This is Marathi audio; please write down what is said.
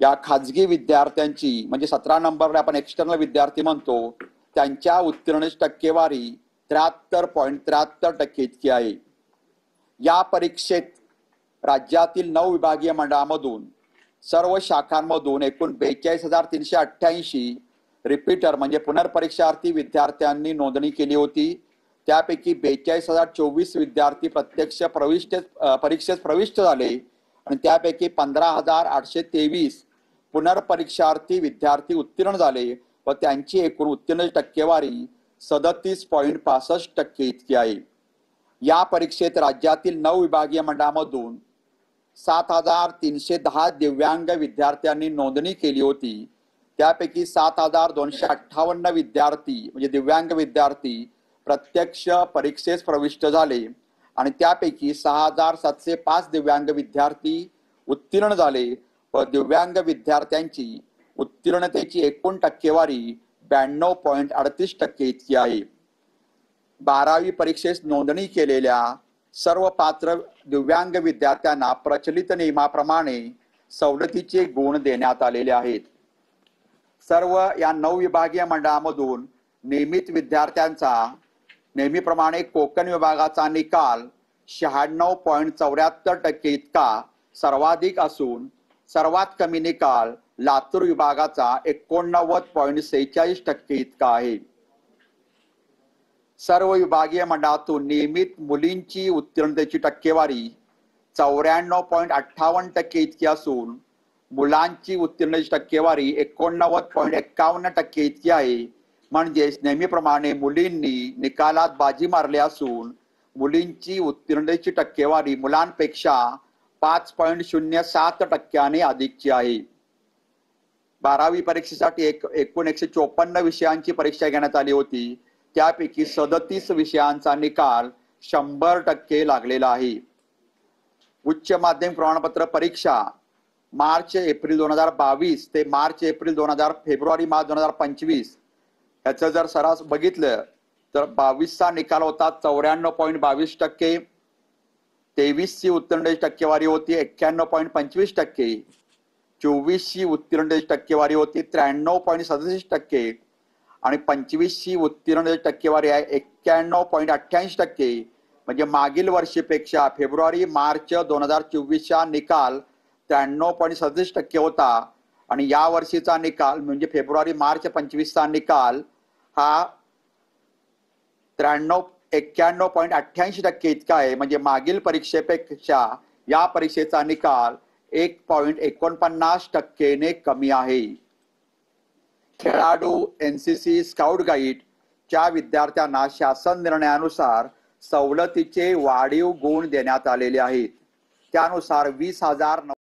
या खाजगी विद्यार्थ्यांची म्हणजे 17 नंबरला आपण एक्सटर्नल विद्यार्थी म्हणतो त्यांच्या उत्तीर्ण टक्केवारी 73.73% इतकी आहे। या परीक्षेत राज्यातील 9 विभागीय मंडळामधून सर्व शाखांमधून एकूण 42,388 रिपीटर म्हणजे पुनर्परीक्षार्थी विद्यार्थ्यांनी नोंदणी केली होती। त्यापैकी 42,024 विद्यार्थी प्रत्यक्ष परीक्षेत प्रविष्ट झाले आणि त्यापैकी 15,823 पुनर्परीक्षार्थी विद्यार्थी उत्तीर्ण झाले व त्यांची एकूण उत्तीर्ण टक्केवारी 37.65% इतकी आहे। या परीक्षेत राज्यातील 9 विभागीय मंडळामधून 7,310 दिव्यांग विद्यार्थ्यांनी नोंदणी केली होती। त्यापैकी 7,258 विद्यार्थी म्हणजे दिव्यांग विद्यार्थी प्रत्यक्ष परीक्षेस प्रविष्ट झाले आणि त्यापैकी 6,705 दिव्यांग विद्यार्थी उत्तीर्ण झाले व दिव्यांग विद्यार्थ्यांची उत्तीर्णतेची एकूण टक्केवारी 92.38% इतकी आहे। 12वी परीक्षेस नोंदणी केलेल्या सर्व पात्र दिव्यांग विद्यार्थ्यांना प्रचलित नियमाप्रमाणे सवलतीचे गुण देण्यात आलेले आहेत। सर्व या 9 विभागीय मंडळामधून नियमित विद्यार्थ्यांचा नेहमीप्रमाणे कोकण विभागाचा निकाल 96.74% इतका सर्वाधिक असून सर्वात कमी निकाल लातूर विभागाचा 89.46% इतका आहे। सर्व विभागीय मंडळातून नियमित मुलींची उत्तीर्णतेची टक्केवारी 94.58% इतकी असून मुलांची उत्तीर्णतेची टक्केवारी 89.51% इतकी आहे। म्हणजेच नेहमीप्रमाणे मुलींनी निकालात बाजी मारली असून मुलींची उत्तीर्णतेची टक्केवारी मुलांपेक्षा 5.07% अधिकची आहे। 12वी परीक्षेसाठी एकूण 154 विषयांची परीक्षा घेण्यात आली होती। त्यापैकी 37 विषयांचा निकाल 100% लागलेला आहे। उच्च माध्यमिक प्रमाणपत्र परीक्षा मार्च एप्रिल 2022 ते मार्च एप्रिल फेब्रुवारी मार्च 2025 याचं जर सरास बघितलं तर 22चा निकाल होता 94.22%, 23ची उत्तीर्णतेची टक्केवारी होती 91.25%, 24ची उत्तीर्णतेची टक्केवारी होती 93.67% आणि 25ची उत्तीर्णतेची टक्केवारी आहे 91.88%। म्हणजे मागील वर्षीपेक्षा फेब्रुवारी मार्च 2024चा निकाल 93.37% होता आणि या वर्षीचा निकाल म्हणजे फेब्रुवारी मार्च 25चा निकाल हा 91.88% इतका आहे। म्हणजे मागील परीक्षेपेक्षा या परीक्षेचा निकाल 1.49% ने कमी आहे। खेळाडू NCC स्काउट गाईड च्या विद्यार्थ्यांना शासन निर्णयानुसार सवलतीचे वाढीव गुण देण्यात आलेले आहेत। त्यानुसार 20,000